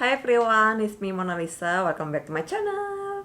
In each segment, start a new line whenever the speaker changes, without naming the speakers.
Hi everyone, it's me Mona Lisa. Welcome back to my channel.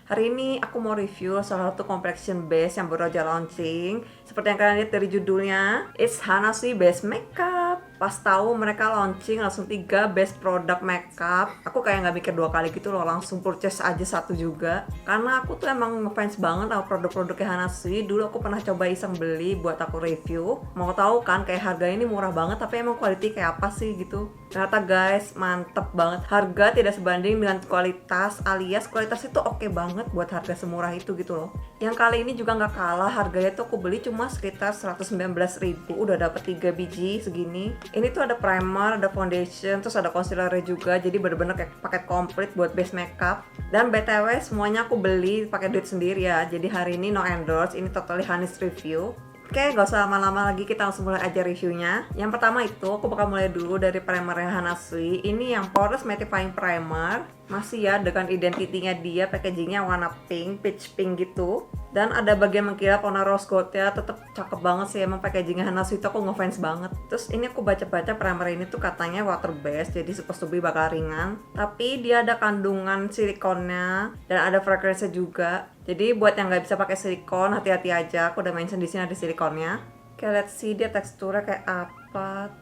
Hari ini aku mau review salah satu complexion base yang baru aja launching. Seperti yang kalian lihat dari judulnya, it's Hanasui Base Makeup. Pas tahu mereka launching langsung 3 base produk makeup, aku kayak nggak mikir 2 kali gitu loh, langsung purchase aja satu juga. Karena aku tuh emang ngefans banget sama produk-produknya Hanasui. Dulu aku pernah coba iseng beli buat aku review. Mau tahu kan kayak harganya ini murah banget, tapi emang quality kayak apa sih gitu. Ternyata guys, mantep banget. Harga tidak sebanding dengan kualitas, alias kualitas itu oke banget buat harga semurah itu gitu loh. Yang kali ini juga nggak kalah, harganya tuh aku beli cuma sekitar 119.000. Udah dapet 3 biji segini. Ini tuh ada primer, ada foundation, terus ada concealer juga. Jadi bener-bener kayak paket komplit buat base makeup. Dan BTW semuanya aku beli pakai duit sendiri ya. Jadi hari ini no endorse, ini totally honest review. Oke, gak usah lama-lama lagi, kita langsung mulai aja reviewnya. Yang pertama itu, aku bakal mulai dulu dari primernya Hanasui. Ini yang Poreless Mattifying Primer. Masih ya, dengan identitinya dia, packagingnya warna pink, peach pink gitu. Dan ada bagian mengkilap warna rose gold ya, tetep cakep banget sih, emang packagingnya Hanasui itu aku ngefans banget. Terus ini aku baca-baca primer ini tuh katanya water based, jadi supposed to be bakal ringan. Tapi dia ada kandungan silikonnya, dan ada fragrance juga. Jadi buat yang nggak bisa pakai silikon, hati-hati aja. Aku udah mention di sini ada silikonnya. Oke, let's see dia teksturnya kayak apa.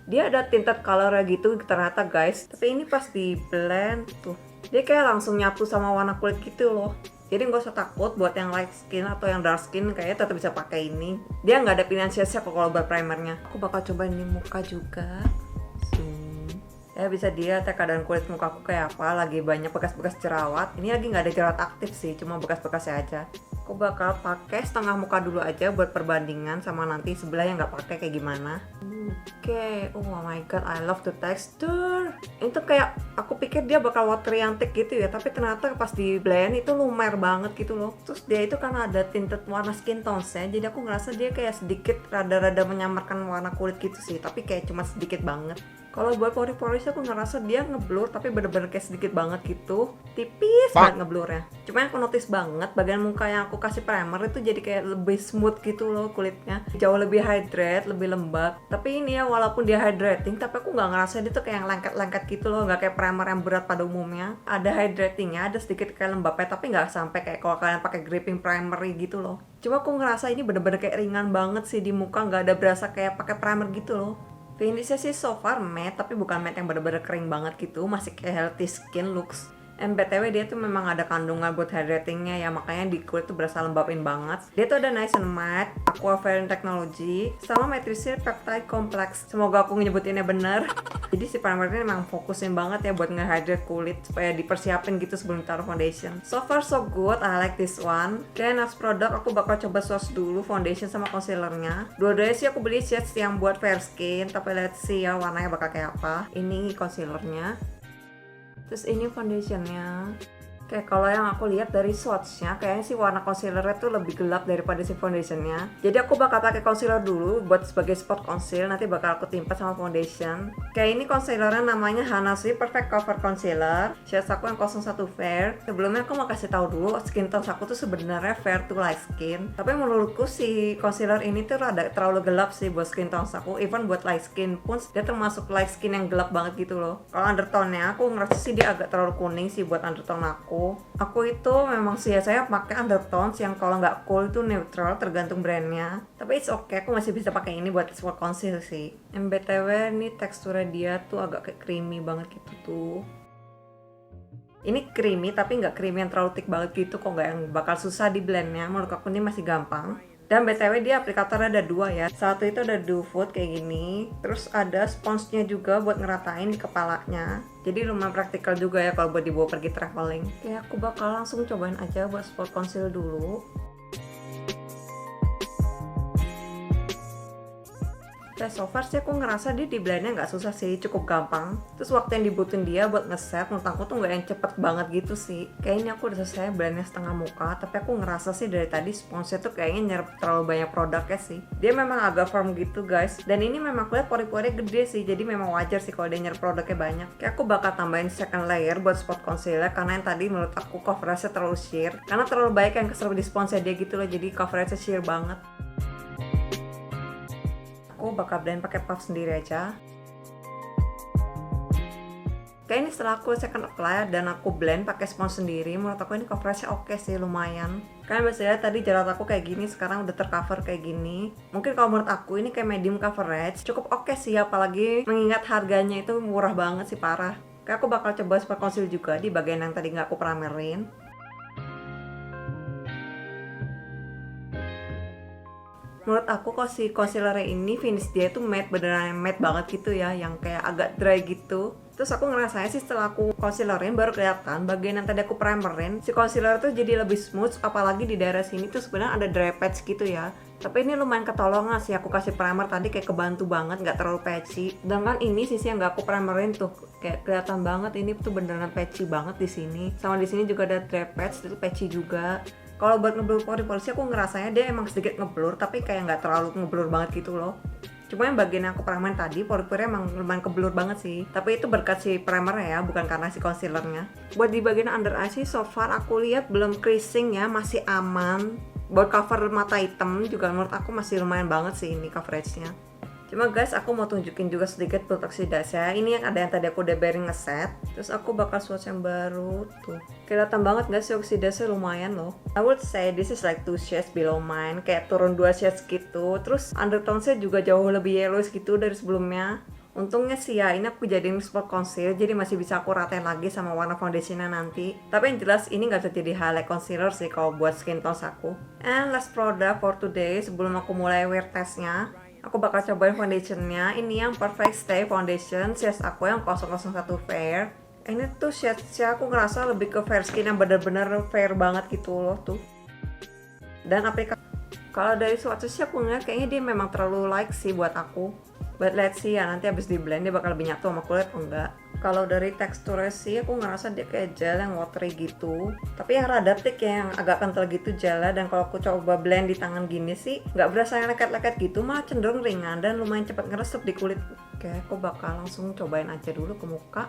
Dia ada tinted colornya gitu ternyata guys. Tapi ini pas di blend tuh, dia kayak langsung nyatu sama warna kulit gitu loh. Jadi nggak usah takut buat yang light skin atau yang dark skin, kayaknya tetap bisa pakai ini. Dia nggak ada pilihan shades-nya kok kalau buat primernya. Aku bakal coba ini muka juga. Ya bisa dilihat ya keadaan kulit muka aku kayak apa, lagi banyak bekas-bekas jerawat. Ini lagi nggak ada jerawat aktif sih, cuma bekas-bekasnya aja. Aku bakal pakai setengah muka dulu aja buat perbandingan sama nanti sebelah yang nggak pakai kayak gimana. Oke, oh my god, I love the texture. Itu kayak aku pikir dia bakal watery yang thick gitu ya, tapi ternyata pas di blend itu lumer banget gitu loh. Terus dia itu karena ada tinted warna skin tones-nya, jadi aku ngerasa dia kayak sedikit rada-rada menyamarkan warna kulit gitu sih, tapi kayak cuma sedikit banget. Kalau buat pori-pori aku ngerasa dia ngeblur, tapi bener-bener kayak sedikit banget gitu, tipis banget ngeblurnya. Cuma yang aku notice banget, bagian muka yang aku kasih primer itu jadi kayak lebih smooth gitu loh kulitnya, jauh lebih hydrate, lebih lembab. Tapi ini ya walaupun dia hydrating, tapi aku nggak ngerasa dia tuh kayak yang lengket-lengket gitu loh, nggak kayak primer yang berat pada umumnya. Ada hydratingnya, ada sedikit kayak lembabnya, tapi nggak sampai kayak kalau kalian pakai gripping primer gitu loh. Cuma aku ngerasa ini bener-bener kayak ringan banget sih di muka, nggak ada berasa kayak pakai primer gitu loh. Finishnya sih so far matte, tapi bukan matte yang bener-bener kering banget gitu, masih kayak healthy skin looks. BTW dia tuh memang ada kandungan buat hydratingnya ya, makanya di kulit tuh berasa lembabin banget. Dia tuh ada nice and matte, aqua Aquaphane Technology, sama Matricil Peptide Complex. Semoga aku nyebutinnya bener. Jadi si primer ini memang fokusin banget ya buat nge-hydrate kulit supaya dipersiapin gitu sebelum taruh foundation. So far so good, I like this one. Oke, next product aku bakal coba swatch dulu foundation sama concealernya. Dua-duanya sih aku beli shades yang buat fair skin, tapi let's see ya warnanya bakal kayak apa. Ini concealernya. Terus ini foundationnya. Kayak kalau yang aku lihat dari swatchnya, kayaknya sih warna concealernya tuh lebih gelap daripada si foundationnya. Jadi aku bakal pakai concealer dulu buat sebagai spot conceal, nanti bakal aku timpa sama foundation. Kayak ini concealernya namanya Hanasui Perfect Cover Concealer. Shades aku yang 01 Fair. Sebelumnya aku mau kasih tahu dulu, skin tone aku tuh sebenarnya fair to light skin. Tapi menurutku si concealer ini tuh rada terlalu gelap sih buat skin tone aku. Even buat light skin pun dia termasuk light skin yang gelap banget gitu loh. Kalau undertone-nya aku ngerasa sih dia agak terlalu kuning sih buat undertone aku. Aku itu memang sih ya, saya pakai undertones yang kalau nggak cool itu neutral tergantung brandnya. Tapi it's okay, aku masih bisa pakai ini buat spot conceal sih. BTW nih teksturnya dia tuh agak kayak creamy banget gitu tuh. Ini creamy tapi nggak creamy yang terlalu thick banget gitu, kok nggak yang bakal susah di blendnya. Menurut aku ini masih gampang. Dan BTW dia aplikatornya ada 2 ya. Satu itu ada Doe Food kayak gini. Terus ada sponsnya juga buat ngeratain di kepalanya. Jadi lumayan praktikal juga ya kalau buat dibawa pergi traveling. Oke, aku bakal langsung cobain aja buat spot conceal dulu. So far sih aku ngerasa dia di blendnya nggak susah sih, cukup gampang. Terus waktu yang dibutuhin dia buat nge-set, menurut aku tuh nggak yang cepet banget gitu sih. Kayaknya aku udah selesai blendnya setengah muka, tapi aku ngerasa sih dari tadi sponsnya tuh kayaknya nyerap terlalu banyak produknya sih. Dia memang agak firm gitu guys, dan ini memang kulihat pori-porinya gede sih, jadi memang wajar sih kalau dia nyerap produknya banyak. Kayak aku bakal tambahin second layer buat spot concealer, karena yang tadi menurut aku coveragenya terlalu sheer. Karena terlalu banyak yang keserap di sponsnya dia gitu loh, jadi coveragenya sheer banget. aku bakal blend pakai puff sendiri aja. Kayak ini setelah aku second apply dan aku blend pakai spons sendiri, menurut aku ini coverage oke sih, lumayan. Kalian bisa lihat tadi jerawat aku kayak gini, sekarang udah tercover kayak gini. Mungkin kalau menurut aku ini kayak medium coverage, cukup oke sih, apalagi mengingat harganya itu murah banget sih, parah. Kayak aku bakal coba super conceal juga di bagian yang tadi nggak aku primerin. Menurut aku kok si concealer ini finish dia itu matte, beneran matte banget gitu ya, yang kayak agak dry gitu. Terus aku ngerasanya sih setelah aku concealerin baru kelihatan bagian yang tadi aku primerin, si concealer tuh jadi lebih smooth, apalagi di daerah sini tuh sebenarnya ada dry patch gitu ya. Tapi ini lumayan ketolongan sih, aku kasih primer tadi kayak kebantu banget, nggak terlalu patchy. Sedangkan ini sisi yang nggak aku primerin tuh kayak kelihatan banget ini tuh beneran patchy banget di sini. Sama di sini juga ada dry patch, itu patchy juga. Kalau buat ngeblur pori-pori sih aku ngerasanya dia emang sedikit ngeblur, tapi kayak nggak terlalu ngeblur banget gitu loh. Cuma yang bagian yang aku primer tadi, pori-pori emang lumayan keblur banget sih. Tapi itu berkat si primernya ya, bukan karena si concealernya. Buat di bagian under eye sih, so far aku lihat belum creasing ya, masih aman. Buat cover mata hitam juga menurut aku masih lumayan banget sih ini coveragenya. Cuma guys, aku mau tunjukin juga sedikit produk oxidase. Ini yang ada yang tadi aku udah bearing ngeset. Terus aku bakal swatch yang baru tuh. Kelihatan banget guys, si oxidase lumayan loh. I would say this is like 2 shades below mine, kayak turun 2 shades gitu. Terus undertone-nya juga jauh lebih yellowish gitu dari sebelumnya. Untungnya sih ya, ini aku jadiin spot concealer, jadi masih bisa aku ratain lagi sama warna foundationnya nanti. Tapi yang jelas ini nggak bisa jadi highlight concealer sih kalau buat skin tone aku. And last product for today, sebelum aku mulai wear testnya, aku bakal cobain foundationnya. Ini yang Perfect Stay Foundation, shades aku yang 001 Fair. Ini tuh shades-nya aku ngerasa lebih ke fair skin yang bener-bener fair banget gitu loh tuh. Dan aplikasi, kalau dari swatches-nya aku ngeliat kayaknya dia memang terlalu light sih buat aku. But let's see ya, nanti abis di blend dia bakal lebih nyatu sama kulit atau enggak. Kalau dari teksturnya sih aku ngerasa dia kayak gel yang watery gitu, tapi yang rada thick ya, yang agak kental gitu gelnya. Dan kalau aku coba blend di tangan gini sih nggak berasa yang leket-leket gitu, malah cenderung ringan dan lumayan cepat ngeresep di kulit. Oke, aku bakal langsung cobain aja dulu ke muka.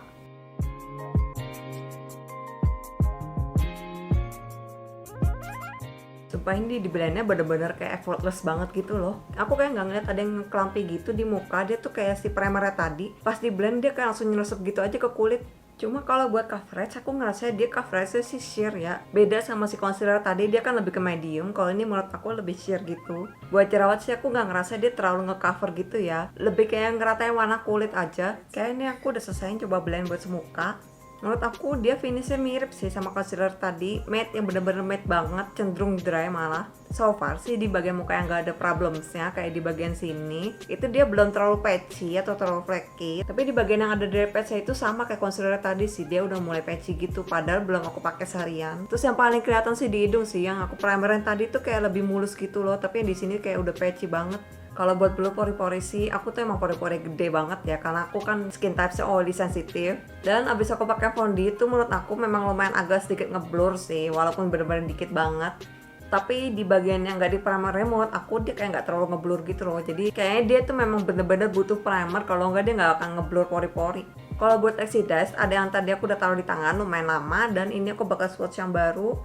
Sumpah ini di blendnya bener-bener kayak effortless banget gitu loh. Aku kayak nggak ngeliat ada yang kelampi gitu di muka. Dia tuh kayak si primernya tadi, pas di blend dia kayak langsung nyelesep gitu aja ke kulit. Cuma kalau buat coverage, aku ngerasa dia coverage-nya sih sheer ya. Beda sama si concealer tadi, dia kan lebih ke medium. Kalau ini menurut aku lebih sheer gitu. Buat jerawat sih aku nggak ngerasa dia terlalu nge-cover gitu ya. Lebih kayak ngeratain warna kulit aja. Kayak ini aku udah selesai coba blend buat semuka. Menurut aku dia finishnya mirip sih sama concealer tadi, matte yang bener-bener matte banget, cenderung dry malah. So far sih di bagian muka yang gak ada problemsnya, kayak di bagian sini itu dia belum terlalu patchy atau terlalu flaky. Tapi di bagian yang ada dry patch itu sama kayak concealer tadi sih, dia udah mulai patchy gitu, padahal belum aku pakai seharian. Terus yang paling kelihatan sih di hidung sih, yang aku primerin tadi tuh kayak lebih mulus gitu loh, tapi yang di sini kayak udah patchy banget. Kalau buat blur pori-pori sih, aku tuh emang pori-pori gede banget ya, karena aku kan skin type-nya oily sensitive. Dan abis aku pakai foundation itu menurut aku memang lumayan agak sedikit ngeblur sih, walaupun bener-bener dikit banget. Tapi di bagian yang gak di primer remote, aku dia kayak gak terlalu ngeblur gitu loh. Jadi kayaknya dia tuh memang bener-bener butuh primer, kalau enggak dia gak akan ngeblur pori-pori. Kalau buat oxidize, ada yang tadi aku udah taruh di tangan lumayan lama, dan ini aku bakal swatch yang baru.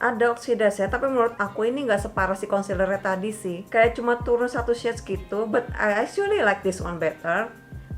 Ada oxidase, tapi menurut aku ini nggak separah si concealer tadi sih. Kayak cuma turun 1 shades gitu, but I actually like this one better.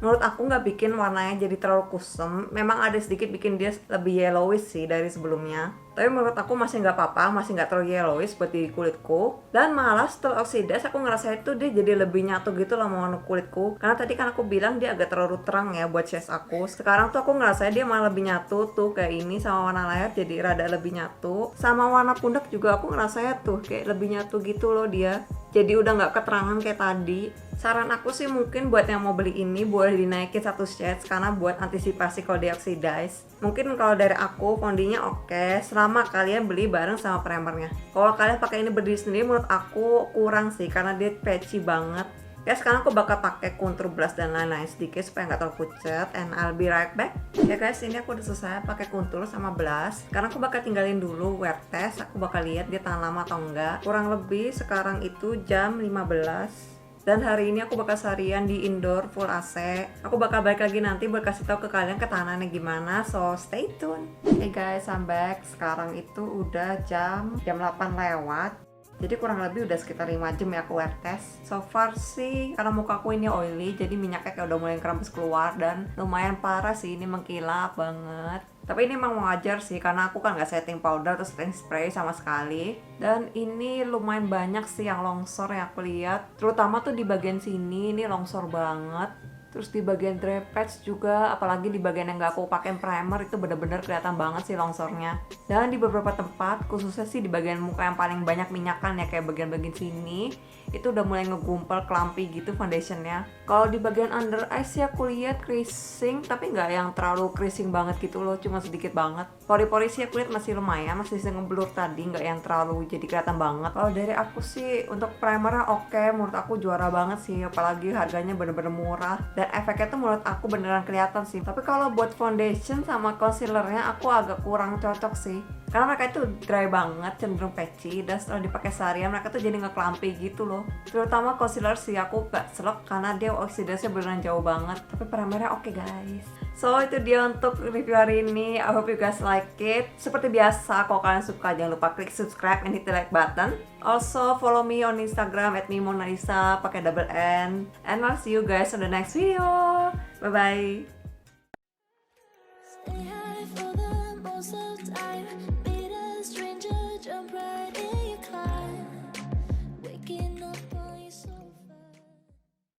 Menurut aku nggak bikin warnanya jadi terlalu kusam. Memang ada sedikit bikin dia lebih yellowish sih dari sebelumnya. Tapi menurut aku masih nggak apa-apa, masih nggak terlalu yellowish buat di kulitku. Dan malah setelah oxidize aku ngerasa itu dia jadi lebih nyatu gitu loh sama warna kulitku. Karena tadi kan aku bilang dia agak terlalu terang ya buat shades aku. Sekarang tuh aku ngerasa dia malah lebih nyatu tuh kayak ini, sama warna layar jadi rada lebih nyatu. Sama warna pundak juga aku ngerasanya tuh kayak lebih nyatu gitu loh dia. Jadi udah nggak keterangan kayak tadi. Saran aku sih mungkin buat yang mau beli ini boleh dinaikin 1 shades, karena buat antisipasi kalau di oxidize. Mungkin kalau dari aku foundinya oke, selama kalian beli bareng sama primernya. Kalau kalian pakai ini berdiri sendiri menurut aku kurang sih, karena dia patchy banget. Ya sekarang aku bakal pakai contour blush dan lain-lain sedikit supaya nggak terlalu pucat, and I'll be right back. Ya guys, ini aku udah selesai pakai contour sama blush. Sekarang aku bakal tinggalin dulu wear test, aku bakal lihat dia tahan lama atau enggak. Kurang lebih sekarang itu jam 15. Dan hari ini aku bakal seharian di indoor full AC. Aku bakal balik lagi nanti buat kasih tahu ke kalian ketahanannya gimana. So stay tune. Hey guys, I'm back. Sekarang itu udah jam 8 lewat. Jadi kurang lebih udah sekitar 5 jam ya aku wear test. So far sih karena muka aku ini oily, jadi minyaknya kayak udah mulai kerampus keluar dan lumayan parah sih, ini mengkilap banget. Tapi ini emang wajar sih karena aku kan nggak setting powder atau setting spray sama sekali. Dan ini lumayan banyak sih yang longsor yang aku lihat, terutama tuh di bagian sini ini longsor banget. Terus di bagian dry patch juga, apalagi di bagian yang gak aku pakai primer, itu bener-bener kelihatan banget sih longsornya. Dan di beberapa tempat, khususnya sih di bagian muka yang paling banyak minyakan ya, kayak bagian-bagian sini, itu udah mulai ngegumpal, kelampi gitu foundationnya. Kalau di bagian under eyes sih aku lihat creasing, tapi nggak yang terlalu creasing banget gitu loh, cuma sedikit banget. Pori-pori sih aku lihat masih lumayan, masih bisa ngeblur tadi, nggak yang terlalu jadi kelihatan banget. Kalau dari aku sih untuk primernya oke, menurut aku juara banget sih, apalagi harganya bener-bener murah. Dan efeknya tuh menurut aku beneran kelihatan sih. Tapi kalau buat foundation sama concealernya aku agak kurang cocok sih, karena mereka itu dry banget, cenderung patchy, dan setelah dipakai seharian mereka tuh jadi ngekelampi gitu loh. Terutama concealer sih aku gak selek karena dia oksidasinya beneran jauh banget. Tapi primernya oke guys. So itu dia untuk review hari ini. I hope you guys like it. Seperti biasa, kalau kalian suka jangan lupa klik subscribe and hit the like button. Also follow me on Instagram @mimonalisa pakai double N. And I'll see you guys on the next video. Bye bye.